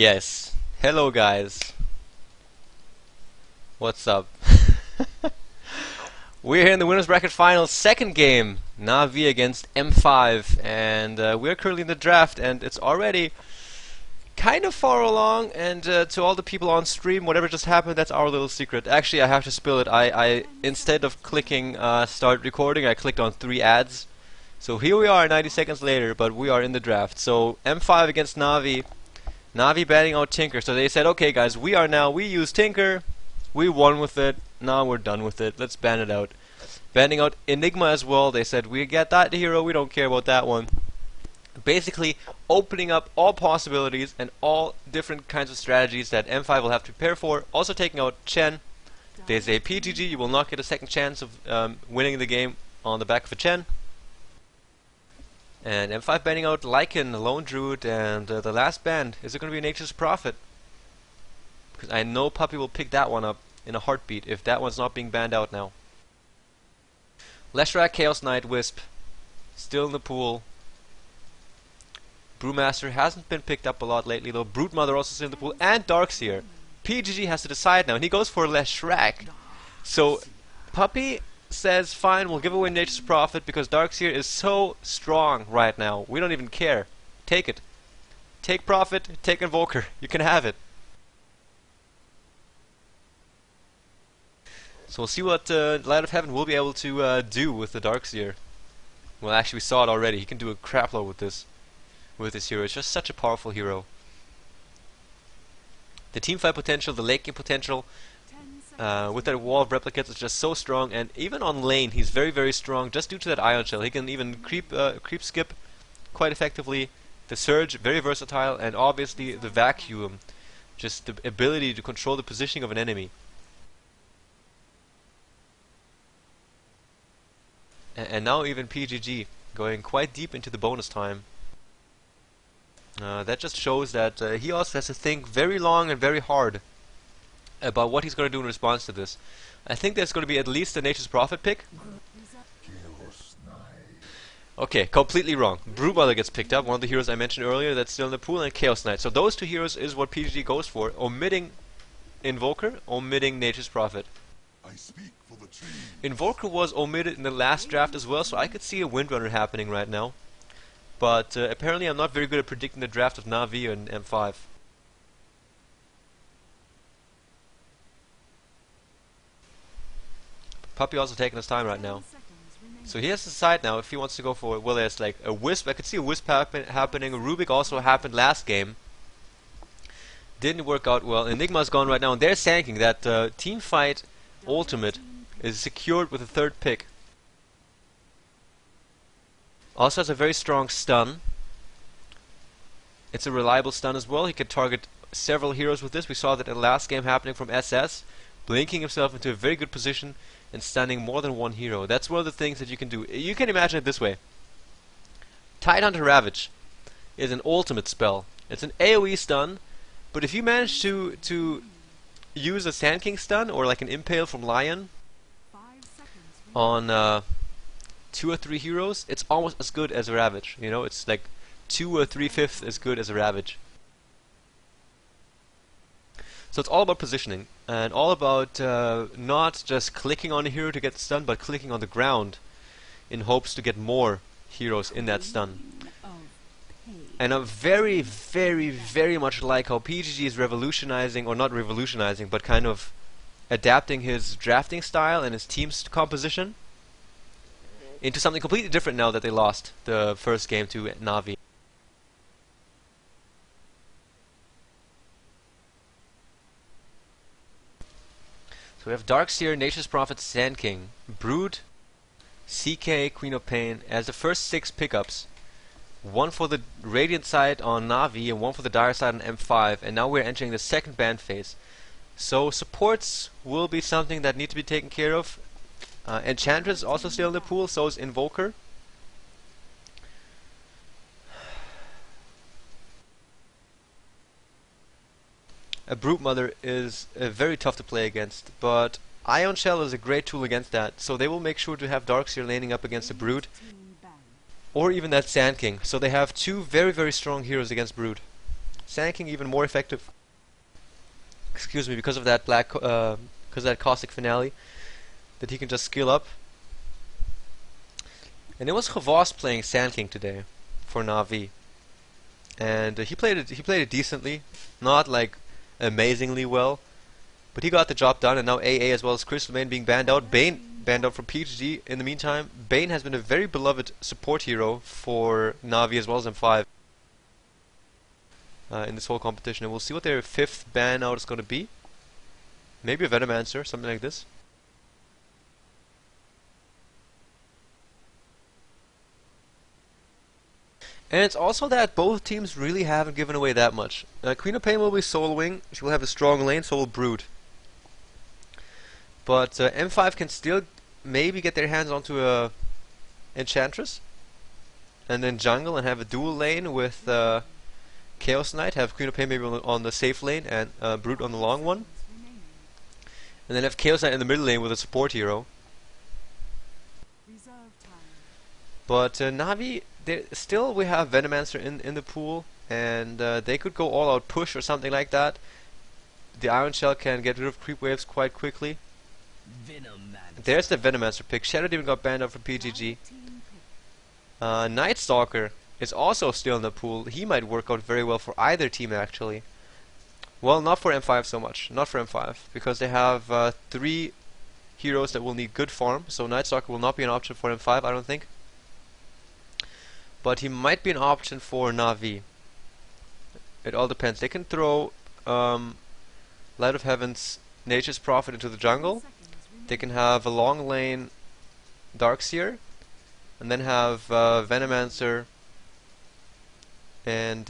Yes. Hello guys. What's up? We're here in the winners bracket finals, second game, Navi against M5, and we're currently in the draft, and it's already kind of far along. And to all the people on stream, whatever just happened, that's our little secret. Actually, I have to spill it. I instead of clicking start recording, I clicked on 3 ads. So here we are 90 seconds later, but we are in the draft. So M5 against Navi. Navi banning out Tinker. So they said, okay guys, we use Tinker. We won with it. Now we're done with it. Let's ban it out. Banning out Enigma as well. They said, we get that hero. We don't care about that one. Basically, opening up all possibilities and all different kinds of strategies that M5 will have to prepare for. Also taking out Chen. They say, PGG, you will not get a second chance of winning the game on the back of a Chen. And M5 banning out Lycan, Lone Druid, and the last ban, is it going to be Nature's Prophet? Because I know Puppy will pick that one up in a heartbeat if that one's not being banned out now. Leshrac, Chaos Knight, Wisp, still in the pool. Brewmaster hasn't been picked up a lot lately though. Broodmother also still in the pool, and Darkseer. PGG has to decide now, and he goes for Leshrac. So, Puppy says, fine, we'll give away Nature's Prophet because Darkseer is so strong right now. We don't even care. Take it. Take Prophet, take Invoker. You can have it. So we'll see what Light of Heaven will be able to do with the Darkseer. Well, actually we saw it already. He can do a crapload with this hero. It's just such a powerful hero. The teamfight potential, the late game potential, with that wall of replicates is just so strong, and even on lane he's very, very strong just due to that Ion Shell. He can even creep skip quite effectively. The Surge, very versatile, and obviously the Vacuum, just the ability to control the positioning of an enemy. And now even PGG going quite deep into the bonus time. That just shows that he also has to think very long and very hard about what he's going to do in response to this. I think there's going to be at least a Nature's Prophet pick. Okay, completely wrong. Broodmother gets picked up, one of the heroes I mentioned earlier that's still in the pool, and Chaos Knight. So those two heroes is what PGG goes for, omitting Invoker, omitting Nature's Prophet. Invoker was omitted in the last draft as well, so I could see a Windrunner happening right now. But apparently I'm not very good at predicting the draft of Navi and M5. Puppy also taking his time right now. So he has to decide now if he wants to go for, well, there's like a Wisp. I could see a Wisp happening. Rubik also happened last game. Didn't work out well. Enigma's gone right now, and they're sanking that Teamfight Ultimate is secured with a 3rd pick. Also has a very strong stun. It's a reliable stun as well. He can target several heroes with this. We saw that in the last game happening from SS, blinking himself into a very good position and stunning more than one hero. That's one of the things that you can do. You can imagine it this way. Tidehunter Ravage is an ultimate spell. It's an AoE stun, but if you manage to use a Sand King stun or like an Impale from Lion on 2 or 3 heroes, it's almost as good as a Ravage. You know, it's like 2 or 3/5 as good as a Ravage. So it's all about positioning, and all about not just clicking on a hero to get stunned, but clicking on the ground in hopes to get more heroes in that stun. And I'm very, very, very much like how PGG is revolutionizing, or not revolutionizing, but kind of adapting his drafting style and his team's composition into something completely different now that they lost the first game to Navi. So we have Darkseer, Nature's Prophet, Sand King, Brood, CK, Queen of Pain as the first 6 pickups. 1 for the Radiant side on Navi and 1 for the Dire side on M5, and now we're entering the second ban phase. So supports will be something that need to be taken care of. Enchantress is also still in the pool, so is Invoker. A Broodmother is very tough to play against, but Ion Shell is a great tool against that, so they will make sure to have Darkseer laning up against a Brood, or even that Sand King. So they have 2 very, very strong heroes against Brood. Sand King even more effective. Excuse me, because of that because of that caustic finale, that he can just skill up. And it was Havas playing Sand King today for Na'Vi, and he played it decently, not like amazingly well, but he got the job done. And now AA as well as Crystal Bane being banned out. Bane banned out from PGG. In the meantime, Bane has been a very beloved support hero for Na'Vi as well as M5 in this whole competition, and we'll see what their 5th ban out is going to be. Maybe a Venomancer, something like this. And it's also that both teams really haven't given away that much. Queen of Pain will be soloing. She will have a strong lane, so will Brood. But M5 can still maybe get their hands onto a Enchantress, and then jungle and have a dual lane with Chaos Knight. Have Queen of Pain maybe on the safe lane and Brood on the long one, and then have Chaos Knight in the middle lane with a support hero. But Na'Vi, still we have Venomancer in the pool, and they could go all out push or something like that. The Iron Shell can get rid of creep waves quite quickly. There's the Venomancer pick. Shadow Demon got banned out from PGG. Night Stalker is also still in the pool. He might work out very well for either team actually. Well, not for M5 so much. Not for M5, because they have 3 heroes that will need good farm, so Night Stalker will not be an option for M5, I don't think. But he might be an option for Na'Vi. It all depends. They can throw Light of Heaven's Nature's Prophet into the jungle. They can have a long lane Darkseer, and then have Venomancer and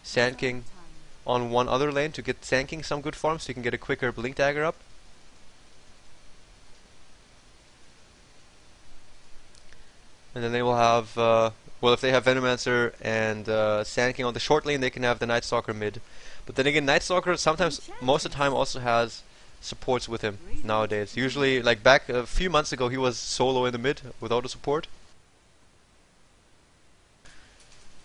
Sand King on one other lane to get Sand King some good farm, so you can get a quicker Blink Dagger up. And then they will have, well, if they have Venomancer and Sand King on the short lane, they can have the Night Stalker mid. But then again, Night Stalker sometimes, most of the time, also has supports with him nowadays. Usually, like back a few months ago, he was solo in the mid without a support.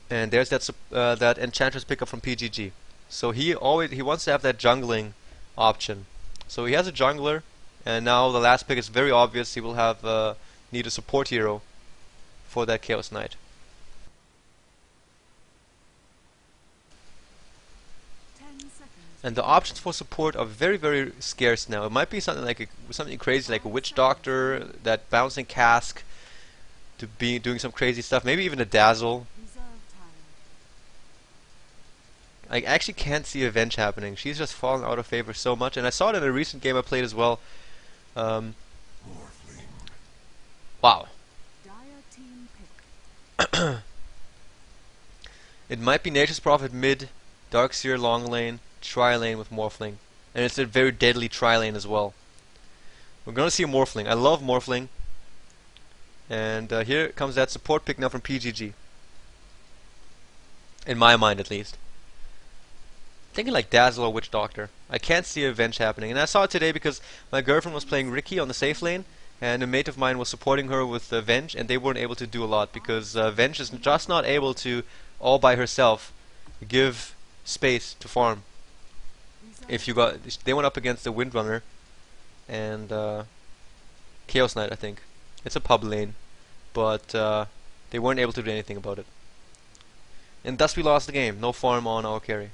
And there's that that Enchantress pickup from PGG. So he wants to have that jungling option. So he has a jungler, and now the last pick is very obvious. He will have need a support hero for that Chaos Knight. And the options for support are very, very scarce now. It might be something like something crazy, like a Witch Doctor, that bouncing cask, to be doing some crazy stuff. Maybe even a Dazzle. I actually can't see a Venge happening. She's just fallen out of favor so much, and I saw it in a recent game I played as well. Wow. It might be Nature's Prophet mid, Darkseer long lane, tri-lane with Morphling. And it's a very deadly tri-lane as well. We're gonna see a Morphling. I love Morphling. And here comes that support pick now from PGG. In my mind, at least. Thinking like Dazzle or Witch Doctor. I can't see a Venge happening. And I saw it today because my girlfriend was playing Ricky on the safe lane, and a mate of mine was supporting her with Venge, and they weren't able to do a lot because Venge is just not able to, all by herself, give space to farm. If you got, they went up against the Windrunner and Chaos Knight, I think. It's a pub lane, but they weren't able to do anything about it. And thus we lost the game. No farm on our carry.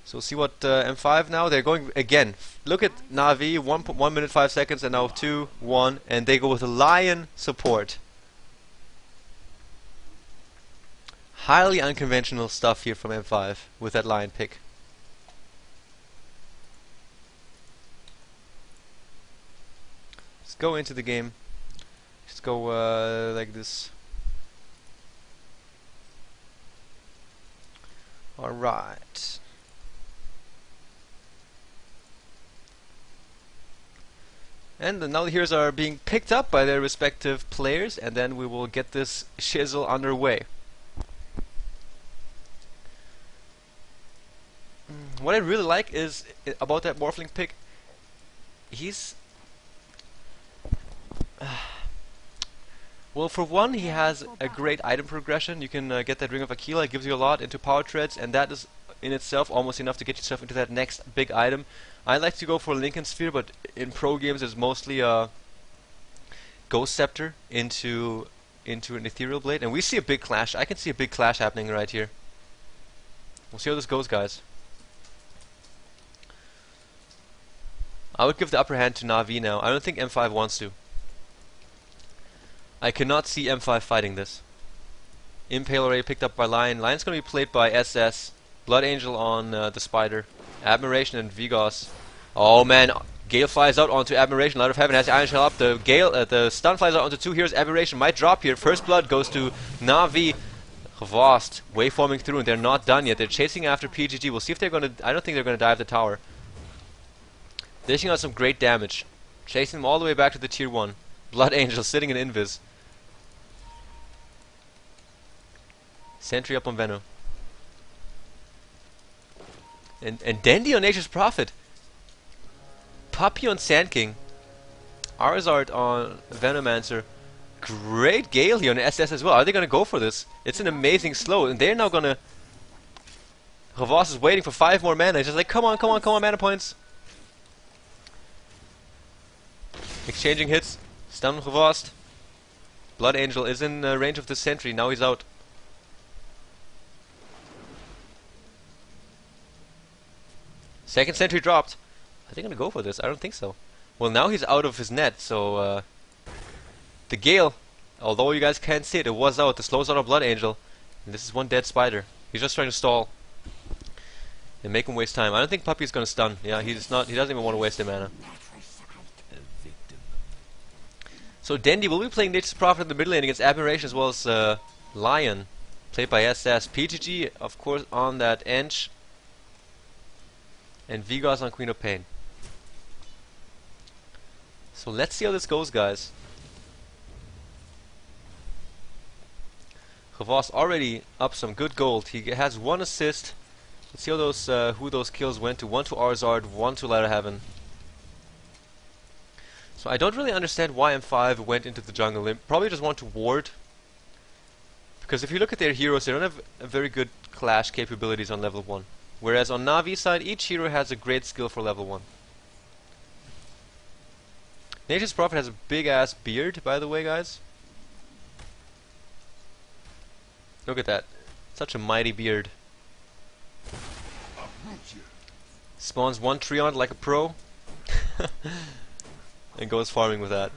So we'll see what M5 now. They're going again. Look at Na'Vi, 1 minute 5 seconds, and now 2, 1, and they go with a Lion support. Highly unconventional stuff here from M5 with that Lion pick. Let's go into the game. Let's go like this. Alright. And now the heroes are being picked up by their respective players, and then we will get this shizzle underway. What I really like is about that Morphling pick, Well, for one, he has a great item progression. You can get that Ring of Aquila, it gives you a lot into power treads, and that is in itself almost enough to get yourself into that next big item. I like to go for Lincoln Sphere, but in pro games it's mostly Ghost Scepter into an Ethereal Blade, and we see a big clash. I can see a big clash happening right here. We'll see how this goes, guys. I would give the upper hand to Na'Vi now. I don't think M5 wants to. I cannot see M5 fighting this. Impale already picked up by Lion. Lion's going to be played by SS. Blood Angel on the Spider. Admiration and Vigos. Oh man, Gale flies out onto Admiration. Light of Heaven has the Iron Shell up. The stun flies out onto two heroes. Admiration might drop here. First blood goes to Na'Vi. Gvost waveforming through, and they're not done yet. They're chasing after PGG. We'll see if they're going to... I don't think they're going to dive the tower. Dishing out some great damage. Chasing them all the way back to the tier 1. Blood Angel sitting in Invis. Sentry up on Venom. And Dendi on Nature's Prophet. Puppy on Sand King. Arzard on Venomancer. Great Gale here on SS as well. Are they going to go for this? It's an amazing slow, and they're now going to... Gvost is waiting for 5 more mana. He's just like, come on, mana points. Exchanging hits. Stun Gvost. Blood Angel is in range of the sentry. Now he's out. Second sentry dropped. Are they going to go for this? I don't think so. Well, now he's out of his net, so... the Gale, although you guys can't see it, it was out. The slow's out of Blood Angel. And this is one dead Spider. He's just trying to stall. And make him waste time. I don't think Puppy's going to stun. Yeah, he's not. He doesn't even want to waste their mana. So Dendi will be playing Nature's Prophet in the middle lane against Admiration as well as Lion, played by SS. PGG, of course, on that Ench. And Vigos on Queen of Pain. So let's see how this goes, guys. Gvost already up some good gold. He has 1 assist. Let's see how those who those kills went to. 1 to Arzard, 1 to Light of Heaven. So I don't really understand why M5 went into the jungle. They probably just want to ward. Because if you look at their heroes, they don't have a very good clash capabilities on level 1. Whereas on Navi's side, each hero has a great skill for level 1. Nature's Prophet has a big ass beard, by the way, guys. Look at that. Such a mighty beard. Spawns 1 tree on it like a pro. And goes farming with that.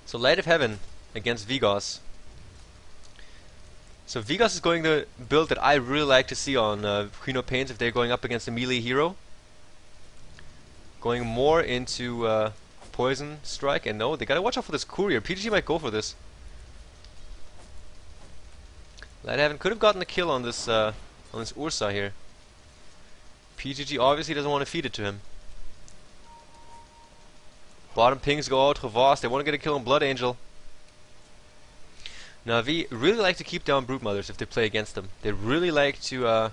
So Light of Heaven against Vigos. So Vigos is going the build that I really like to see on Queen of Pains if they're going up against a melee hero. Going more into Poison Strike, and no, they gotta watch out for this Courier. PGG might go for this. Light of Heaven could have gotten a kill on this Ursa here. PGG obviously doesn't want to feed it to him. Bottom pings go out, Gvost, they want to get a kill on Blood Angel. Na'Vi really like to keep down Broodmothers if they play against them. They really like to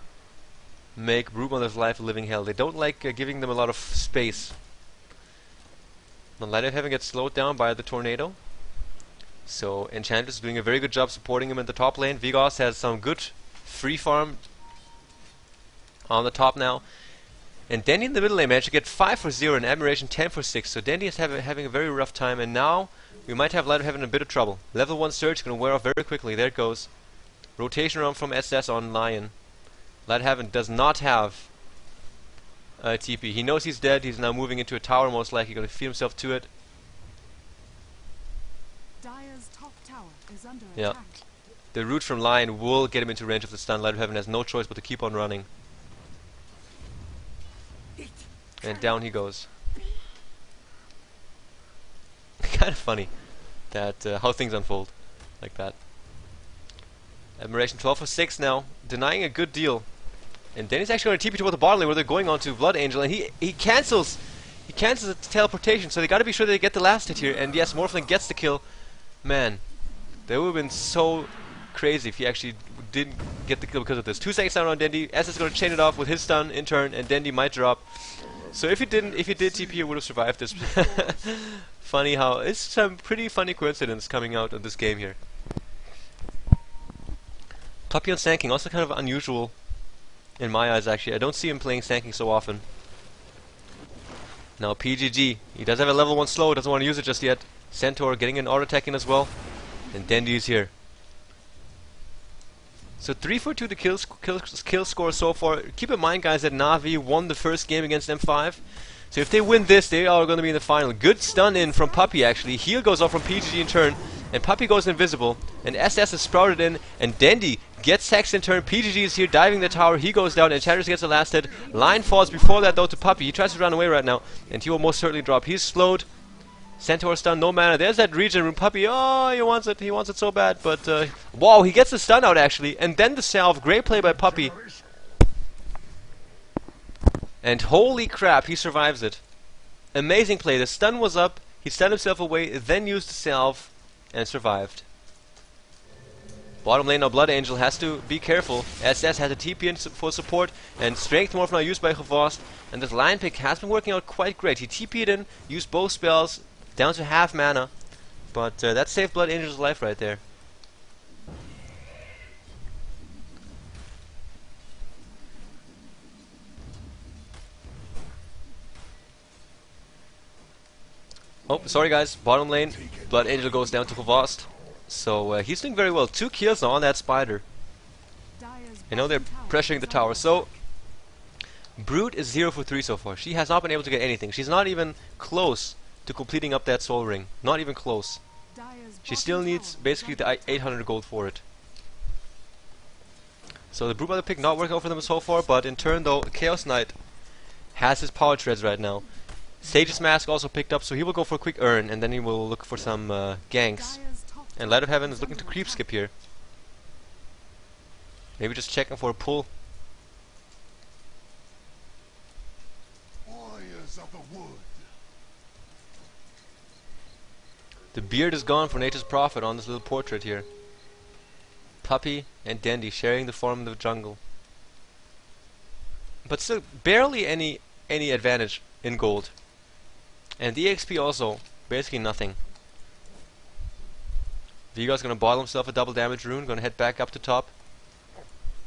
make Broodmother's life a living hell. They don't like giving them a lot of space. The Light of Heaven gets slowed down by the Tornado. So Enchantress is doing a very good job supporting him in the top lane. Vigos has some good free farm on the top now. And Dendi in the middle lane managed to get 5 for 0 and Admiration 10 for 6. So Dendi is having a very rough time, and now we might have Light of Heaven in a bit of trouble. Level 1 Surge is going to wear off very quickly. There it goes. Rotation around from SS on Lion. Light of Heaven does not have TP. He knows he's dead. He's now moving into a tower, most likely going to feed himself to it. Dire's top tower is under attack. The root from Lion will get him into range of the stun. Light of Heaven has no choice but to keep on running. And down he goes. Kind of funny that how things unfold like that. Admiration 12 for 6 now, denying a good deal. And Denny's actually going to TP toward the bottom lane where they're going on to Blood Angel, and he cancels the teleportation, so they got to be sure they get the last hit here. And yes, Morphling gets the kill. Man, that would have been so crazy if he actually didn't get the kill because of this. 2 seconds down on Dendi. S is going to chain it off with his stun in turn, and Dendi might drop. So if he did TP, he would have survived this. Funny how it's some pretty funny coincidence coming out of this game here. Puppy on Sand King, also kind of unusual in my eyes actually. I don't see him playing Sand King so often. Now PGG, he does have a level 1 slow, doesn't want to use it just yet. Centaur getting an auto attack in as well. And Dendy is here. So 3 for 2 the kill score so far. Keep in mind guys that Na'Vi won the first game against M5. So if they win this, they are going to be in the final. Good stun in from Puppy actually. Heal goes off from PGG in turn. And Puppy goes invisible. And SS is sprouted in. And Dendy gets hexed in turn. PGG is here diving the tower. He goes down. And Chatters gets the last hit. Line falls before that though to Puppy. He tries to run away right now. And he will most certainly drop. He's slowed. Centaur stun, no mana. There's that regen room. Puppy, oh, he wants it. He wants it so bad. But, wow, he gets the stun out actually. And then the salve. Great play by Puppy. And holy crap, he survives it. Amazing play. The stun was up. He stunned himself away, then used the salve, and survived. Bottom lane now, Blood Angel has to be careful. SS has a TP in for support, and Strength Morph now used by Gevost. And this line pick has been working out quite great. He TP'd in, used both spells, down to half mana. But that saved Blood Angel's life right there. Oh, sorry guys, bottom lane, Blood Angel goes down to Gevost. So he's doing very well. 2 kills now on that spider. I know they're pressuring the tower. So Brute is 0 for 3 so far. She has not been able to get anything. She's not even close to completing up that soul ring. Not even close. She still needs basically the 800 gold for it. So the Brute Brother pick not working out for them so far, but in turn though, Chaos Knight has his power treads right now. Sage's Mask also picked up, so he will go for a quick earn, and then he will look for some ganks. And Light of Heaven is looking to creep skip here. Maybe just checking for a pull. The beard is gone for Nature's Prophet on this little portrait here. Puppy and Dendy sharing the form of the jungle. But still, barely any advantage in gold. And the EXP also, basically nothing. Vigo's gonna bottle himself a double damage rune, gonna head back up to top.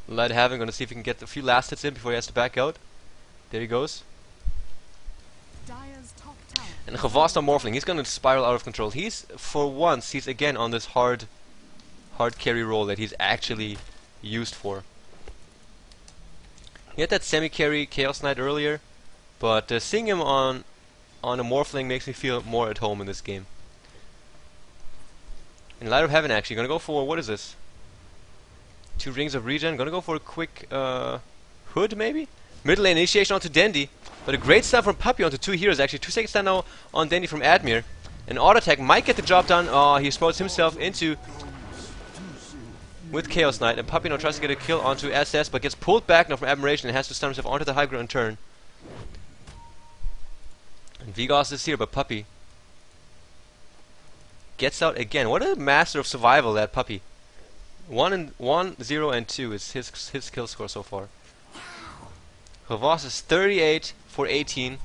Light of Heaven, gonna see if he can get a few last hits in before he has to back out. There he goes. And Gevost on Morphling, he's gonna spiral out of control. He's, for once, he's again on this hard carry role that he's actually used for. He had that semi-carry Chaos Knight earlier, but seeing him on a Morphling makes me feel more at home in this game. And Light of Heaven actually, gonna go for, what is this? 2 rings of regen, gonna go for a quick hood maybe? Middle lane initiation onto Dendy, but a great stun from Puppy onto 2 heroes actually. 2 seconds stun now on Dendy from Admir. An auto attack might get the job done. Oh, he exposed himself into with Chaos Knight, and Puppy now tries to get a kill onto SS, but gets pulled back now from Admiration and has to stun himself onto the high ground in turn. And Vigos is here, but Puppy gets out again. What a master of survival that Puppy. 1, 0, and 2 is his kill score so far. Gevost is 38 for 18.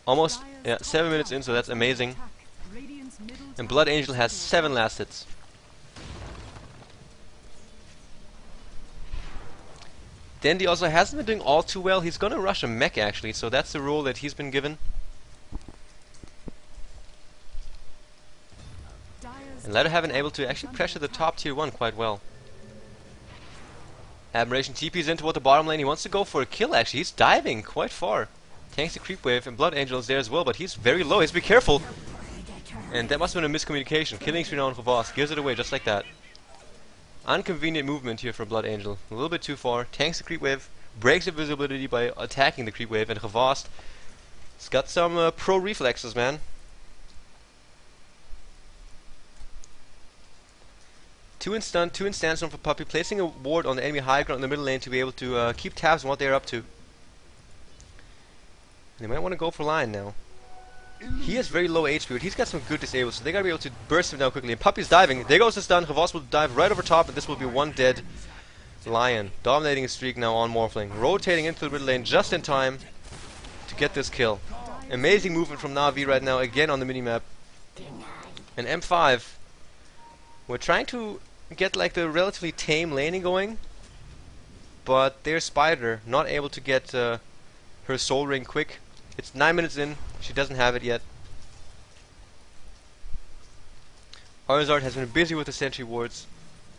Almost 7 minutes in, so that's amazing. And Blood Angel has 7 last hits. Dendy also hasn't been doing all too well. He's gonna rush a mech actually, so that's the role that he's been given. And Light of Heaven able to actually pressure the top tier 1 quite well. Admiration TP's in toward the bottom lane. He wants to go for a kill actually. He's diving quite far. Tanks the creep wave, and Blood Angel is there as well, but he's very low. He has to be careful. And that must have been a miscommunication. Killing spree on Gevost. Gives it away just like that. Inconvenient movement here from Blood Angel. A little bit too far. Tanks the creep wave. Breaks invisibility by attacking the creep wave. And Gevost has got some pro reflexes, man. 2 in stun, 2 in standstorm for Puppy, placing a ward on the enemy high ground in the middle lane to be able to keep tabs on what they're up to. They might want to go for line now. He has very low HP, but he's got some good disables, so they gotta be able to burst him down quickly. And Puppy's diving. There goes the stun. Gevost will dive right over top, and this will be 1 dead Lion. Dominating his streak now on Morphling. Rotating into the middle lane just in time. to get this kill. Amazing movement from Na'Vi right now, again on the minimap. And M5, we're trying to get like the relatively tame laning going, but their Spider not able to get her soul ring quick. It's 9 minutes in, she doesn't have it yet. Arzard has been busy with the sentry wards,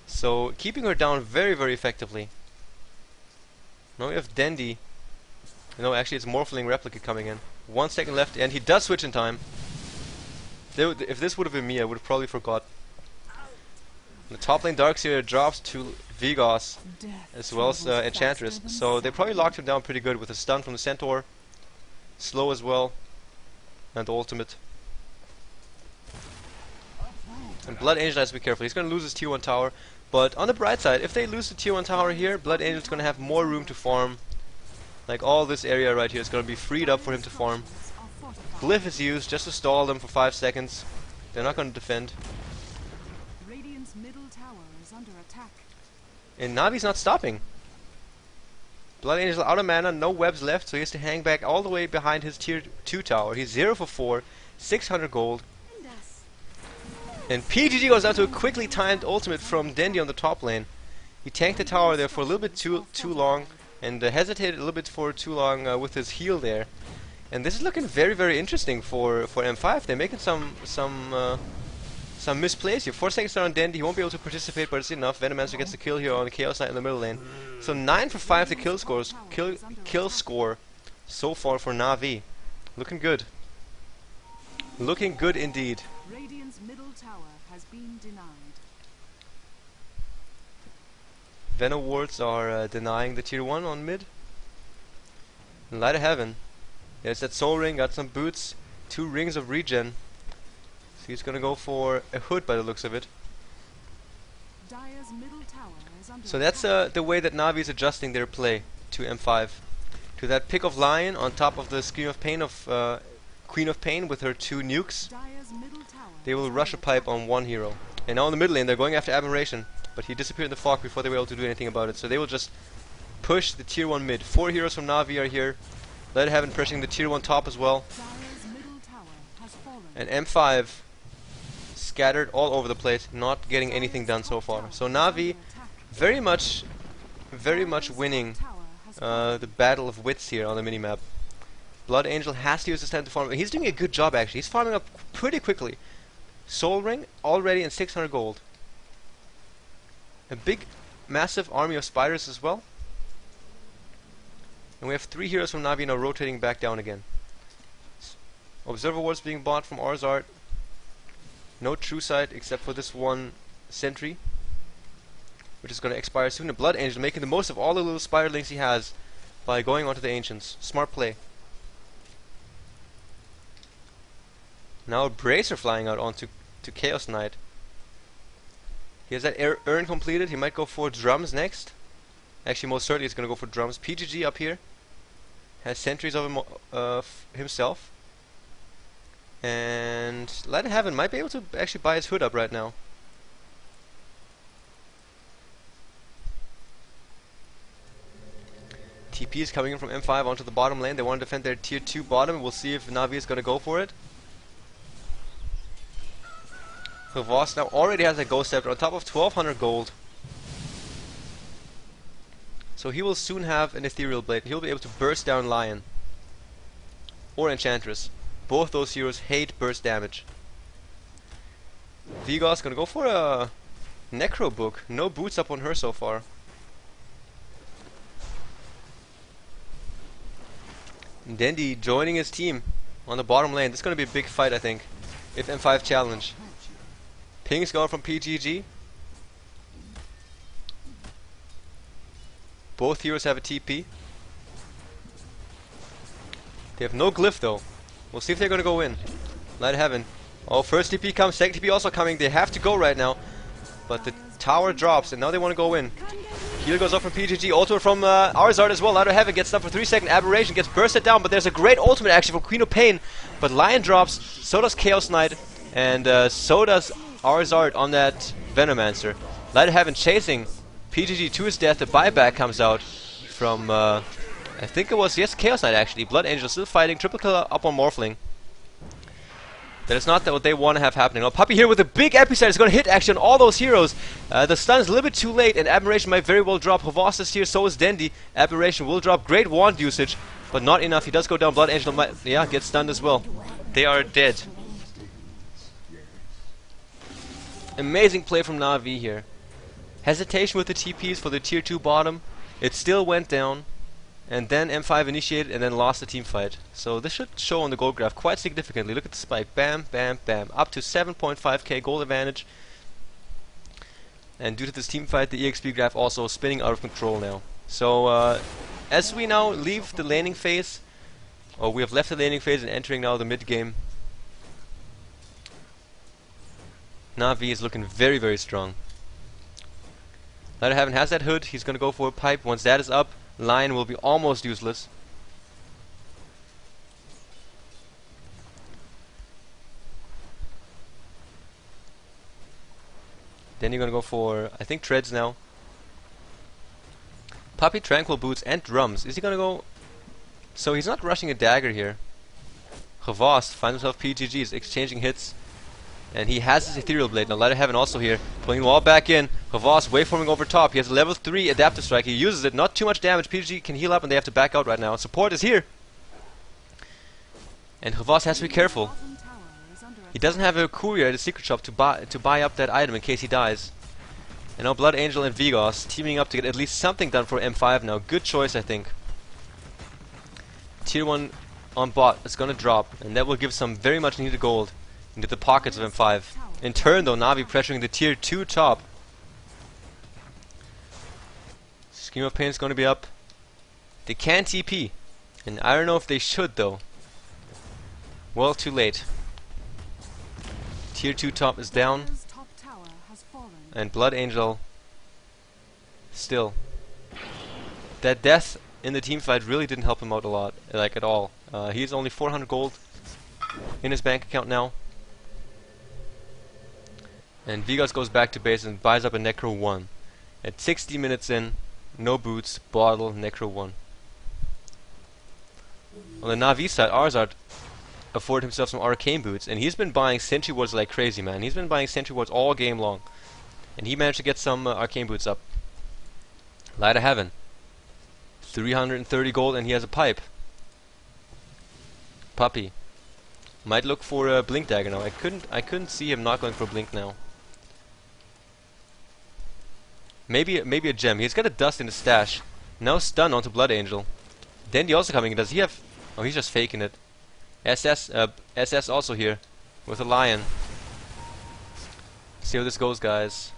so keeping her down very, very effectively. Now we have Dendi. No, actually it's Morphling Replica coming in. 1 second left, and he does switch in time. If this would have been me, I would have probably forgot. The top lane Darkseer drops to Vigos, as well as Enchantress, so they probably locked him down pretty good with a stun from the Centaur. Slow as well, and the ultimate. And Blood Angel has to be careful. He's going to lose his tier 1 tower, but on the bright side, if they lose the tier 1 tower here, Blood Angel's going to have more room to farm. Like all this area right here is going to be freed up for him to farm. Glyph is used just to stall them for 5 seconds. They're not going to defend. Radiant's middle tower is under attack. And Navi's not stopping. Blood Angel out of mana, no webs left, so he has to hang back all the way behind his tier 2 tower. He's 0 for 4, 600 gold. And PGG goes out to a quickly timed ultimate from Dendi on the top lane. He tanked the tower there for a little bit too long, and hesitated a little bit for too long with his heal there. And this is looking very, very interesting for M5. They're making some misplays here. 4 seconds down on Dendi. He won't be able to participate, but it's enough. Venomancer gets the kill here on the Chaos Knight in the middle lane. So 9 for 5 the kill score so far for Na'Vi. Looking good. Looking good indeed. Radiant's middle tower has been denied. Venom wards are denying the tier 1 on mid. And Light of Heaven. There's that soul ring, got some boots, 2 rings of regen. So he's gonna go for a hood by the looks of it. Dire's middle tower is under So that's the way that Na'Vi is adjusting their play to M5. To that pick of Lion on top of the Scream of Pain of Queen of Pain with her 2 nukes. Dire's middle tower. They will rush a pipe on 1 hero. And now in the middle lane they're going after Admiration, but he disappeared in the fog before they were able to do anything about it. So they will just push the tier 1 mid. 4 heroes from Na'Vi are here. Light of Heaven pushing the tier 1 top as well. Dire's middle tower has fallen. And M5 scattered all over the place, not getting anything done so far. So Na'Vi very much winning the battle of wits here on the minimap. Blood Angel has to use his time to farm. He's doing a good job actually. He's farming up pretty quickly. Soul Ring already in 600 gold. A big, massive army of spiders as well. And we have 3 heroes from Na'Vi now rotating back down again. Observer wards being bought from Arzard. No true sight except for this one sentry, which is going to expire soon. And Blood Angel making the most of all the little spiderlings he has by going onto the Ancients. Smart play. Now a Bracer flying out onto Chaos Knight. He has that urn completed. He might go for drums next. Actually, most certainly he's going to go for drums. PGG up here has sentries of himself. And Light of Heaven might be able to actually buy his hood up right now. TP is coming in from M5 onto the bottom lane. They want to defend their tier 2 bottom. We'll see if Na'Vi is going to go for it. So Voss now already has a Ghost Scepter on top of 1200 gold. So he will soon have an Ethereal Blade. He'll be able to burst down Lion. Or Enchantress. Both those heroes hate burst damage. Vigos gonna go for a Necro Book. No boots up on her so far. Dendi joining his team on the bottom lane. This is gonna be a big fight, I think, if M5 challenge. Ping's going from PGG. Both heroes have a TP. They have no glyph though. We'll see if they're gonna go in. Light of Heaven. Oh, first TP comes, second TP also coming. They have to go right now. But the tower drops and now they want to go in. Heal goes up from PGG, ultimate from Arzard as well. Light of Heaven gets stunned for 3 seconds. Aberration gets bursted down, but there's a great ultimate actually from Queen of Pain. But Lion drops, so does Chaos Knight, and so does Arzard on that Venomancer. Light of Heaven chasing PGG to his death. The buyback comes out from I think it was, yes, Chaos Knight actually. Blood Angel still fighting. Triple kill up on Morphling. That is not what they want to have happening. Oh, Puppy here with a big Epicide is going to hit actually on all those heroes. The stun is a little bit too late, and Admiration might very well drop. Havas is here, so is Dendi. Admiration will drop. Great wand usage, but not enough. He does go down. Blood Angel might, yeah, get stunned as well. They are dead. Amazing play from Na'Vi here. Hesitation with the TPs for the tier 2 bottom. It still went down. And then M5 initiated and then lost the team fight. So this should show on the gold graph quite significantly. Look at the spike. Bam, bam, bam. Up to 7.5k gold advantage. And due to this team fight, the EXP graph also spinning out of control now. So as we now leave the laning phase, or we have left the laning phase and entering now the mid game, Na'Vi is looking very, very strong. Light Heaven has that hood. He's going to go for a pipe. Once that is up, Lion will be almost useless. Then you're gonna go for, I think, Treads now. Puppy, Tranquil Boots, and Drums. Is he gonna go? So he's not rushing a dagger here. Havas finds himself PGGs, exchanging hits. And he has his Ethereal Blade. Now Light of Heaven also here. Pulling the wall back in. Havas waveforming over top. He has a level 3 Adaptive Strike. He uses it. Not too much damage. PGG can heal up and they have to back out right now. Support is here. And Havas has to be careful. He doesn't have a courier at his secret shop to buy up that item in case he dies. And now Blood Angel and Vigos teaming up to get at least something done for M5 now. Good choice, I think. Tier 1 on bot is gonna drop. And that will give some very much needed gold into the pockets of M5. In turn though, Na'Vi pressuring the tier 2 top. Scheme of Pain is going to be up. They can TP. And I don't know if they should though. Well, too late. Tier 2 top is down. And Blood Angel still. That death in the team fight really didn't help him out a lot, like at all. He's only 400 gold in his bank account now. And Vigos goes back to base and buys up a Necro 1. At 60 minutes in, no boots, bottle, Necro 1. On the Na'Vi side, Arzard afforded himself some arcane boots, and he's been buying sentry wards like crazy, man. He's been buying sentry wards all game long. And he managed to get some arcane boots up. Light of Heaven. 330 gold and he has a pipe. Puppy. Might look for a blink dagger now. I couldn't see him not going for blink now. Maybe a gem. He's got a dust in his stash. Now stun onto Blood Angel. Dendi also coming in. Does he have? Oh, he's just faking it. SS also here with a lion. See how this goes, guys.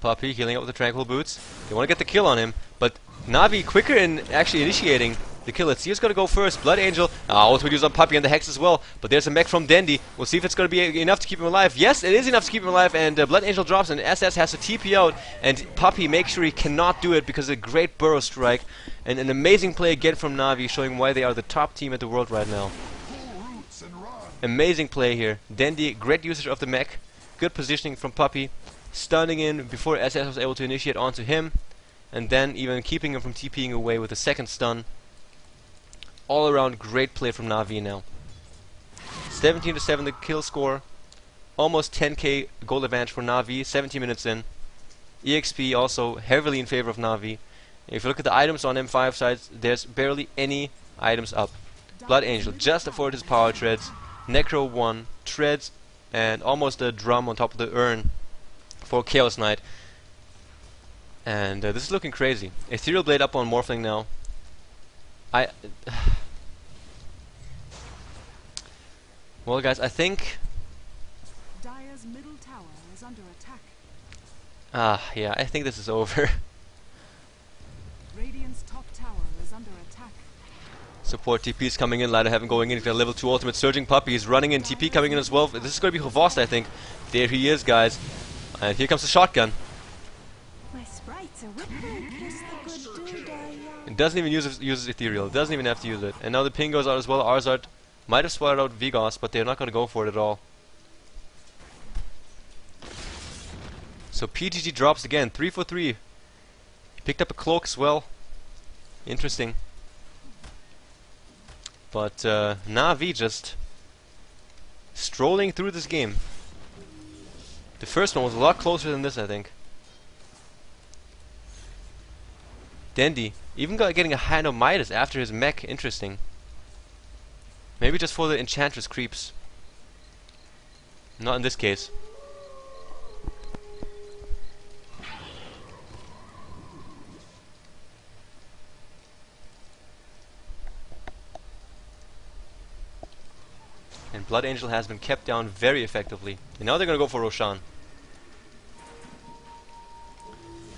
Puppy healing up with the Tranquil Boots. They want to get the kill on him, but Na'Vi quicker in actually initiating the kill. Let's see who's going to go first. Blood Angel. Also use on Puppy and the Hex as well. But there's a mech from Dendi. We'll see if it's going to be enough to keep him alive. Yes, it is enough to keep him alive. And Blood Angel drops and SS has to TP out. And Puppy makes sure he cannot do it because of a great burrow strike. And an amazing play again from Na'Vi, showing why they are the top team at the world right now. Amazing play here. Dendi, great usage of the mech. Good positioning from Puppy. Stunning in before SS was able to initiate onto him. And then even keeping him from TPing away with a second stun. All around great play from Na'Vi now. 17-7 the kill score. Almost 10k gold advantage for Na'Vi, 17 minutes in. EXP also heavily in favor of Na'Vi. If you look at the items on M5 sides, there's barely any items up. Blood Angel just afforded his power treads. Necro 1, treads, and almost a drum on top of the urn for Chaos Knight. And this is looking crazy. Ethereal Blade up on Morphling now. Well, guys, I think. Dire's middle tower is under attack. Yeah, I think this is over. Radiant's top tower is under attack. Support TP's coming in. Light of Heaven going in. He's got a level 2 ultimate surging Puppy. He's running in. TP coming in as well. This is going to be Havast, I think. There he is, guys. And here comes the shotgun. My sprites are whipping. Kiss the good dude, It doesn't even use his ethereal. It doesn't even have to use it. And now the ping goes out as well. Arzard might have spotted out Vigos, but they're not going to go for it at all. So PGG drops again. 3 for 3. He picked up a cloak as well. Interesting. But Na'Vi just strolling through this game. The first one was a lot closer than this, I think. Dandy even getting a hand of Midas after his mech. Interesting. Maybe just for the Enchantress creeps. Not in this case. And Blood Angel has been kept down very effectively. And now they're gonna go for Roshan.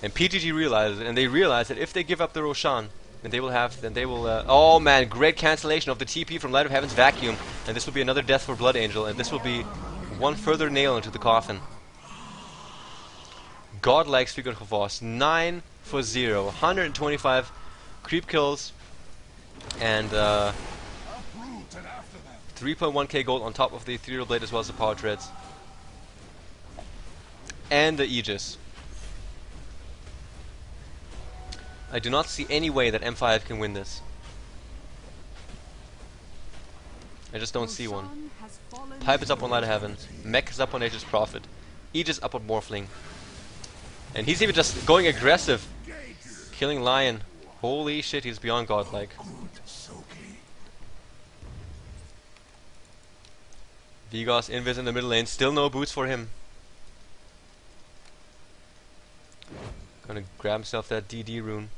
And PGG realizes it, and they realize that if they give up the Roshan, then they will oh man, great cancellation of the TP from Light of Heaven's Vacuum. And this will be another death for Blood Angel, and this will be one further nail into the coffin. Godlike Speaker of Voss, 9 for 0. 125 creep kills, and 3.1k gold on top of the Ethereal Blade as well as the Power Treads. And the Aegis. I do not see any way that M5 can win this. I just don't see one. Pipe is up on Light of Heaven. Mech is up on Nature's Prophet. Aegis up on Morphling. And he's even just going aggressive. Killing Lion. Holy shit, he's beyond godlike. Vigos Invis in the middle lane. Still no boots for him. Gonna grab himself that DD rune.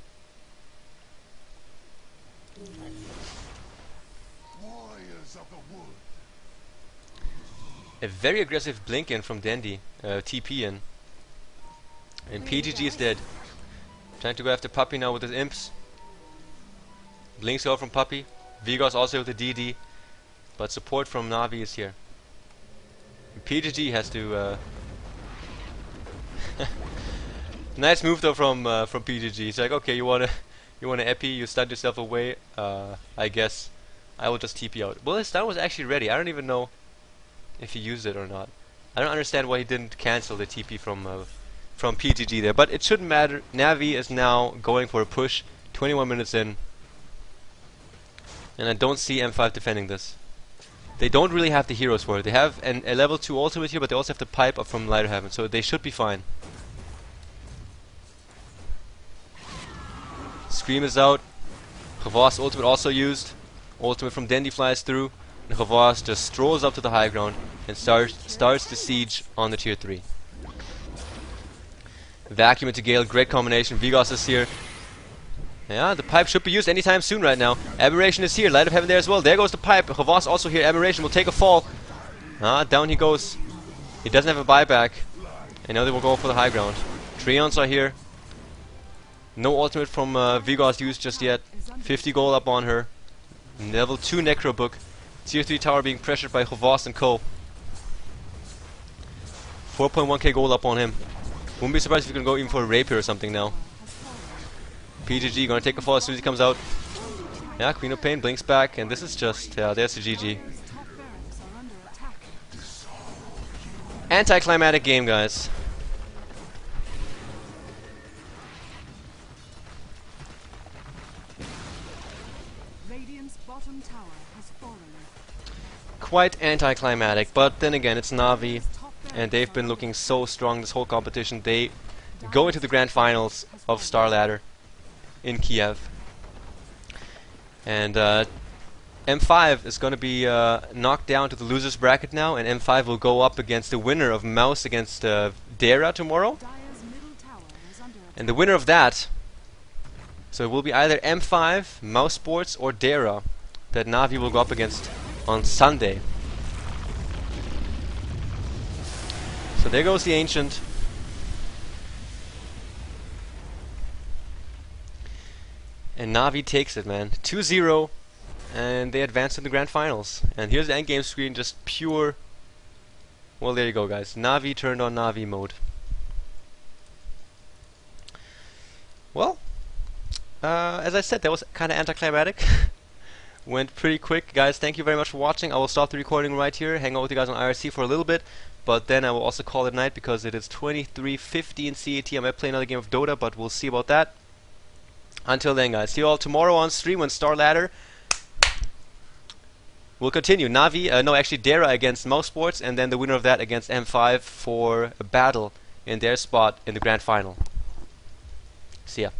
A very aggressive blink in from Dandy. TP in. And PGG is dead. Trying to go after Puppy now with his imps. Blinks over from Puppy. Vigos also with the DD. But support from Na'Vi is here. And PGG has to... Nice move though from PGG. It's like, okay, you wanna epi, you stunned yourself away. I guess I will just TP out. Well, his stun was actually ready. I don't even know if he used it or not. I don't understand why he didn't cancel the TP from PGG there, but it shouldn't matter. Na'Vi is now going for a push. 21 minutes in, and I don't see M5 defending this. They don't really have the heroes for it. They have a level 2 ultimate here, but they also have the pipe up from Light of Heaven, so they should be fine. Scream is out. Havas ultimate also used. Ultimate from Dandy flies through, and Havas just strolls up to the high ground and starts the siege on the tier 3. Vacuum into Gale, great combination. Vigos is here. Yeah, the pipe should be used anytime soon right now. Aberration is here. Light of Heaven there as well. There goes the pipe. Havas also here. Aberration will take a fall. Down he goes. He doesn't have a buyback. And now they will go for the high ground. Treants are here. No ultimate from Vigos used just yet. 50 gold up on her. Level 2 Necro Book. Tier 3 tower being pressured by Havas and Co. 4.1k gold up on him. Wouldn't be surprised if you can go even for a Rapier or something now. PGG gonna take a fall as soon as he comes out. Yeah, Queen of Pain blinks back, and this is just, yeah, there's the GG. Anticlimactic game, guys. Radiant's bottom tower has fallen. Quite anticlimactic, but then again, it's Na'Vi, and they've been looking so strong this whole competition. They go into the grand finals of Starladder in Kiev, and M5 is going to be knocked down to the losers bracket now, and M5 will go up against the winner of Mouse against Dara tomorrow, Dire's middle tower is under attack. and the winner of that, so it will be either M5, Mouse Sports, or Dara that Na'Vi will go up against on Sunday. So there goes the Ancient. And Na'Vi takes it, man. 2-0, and they advance to the grand finals. And here's the endgame screen, just pure... Well, there you go, guys. Na'Vi turned on Na'Vi mode. Well, as I said, that was kind of anticlimactic. Went pretty quick, guys. Thank you very much for watching. I will stop the recording right here, hang out with you guys on IRC for a little bit, but then I will also call it night because it is 23:50 in CET. I might play another game of Dota, but we'll see about that. Until then, guys, see you all tomorrow on stream when Starladder will continue. Actually Dara against Mouse Sports, and then the winner of that against M5 for a battle in their spot in the grand final. See ya.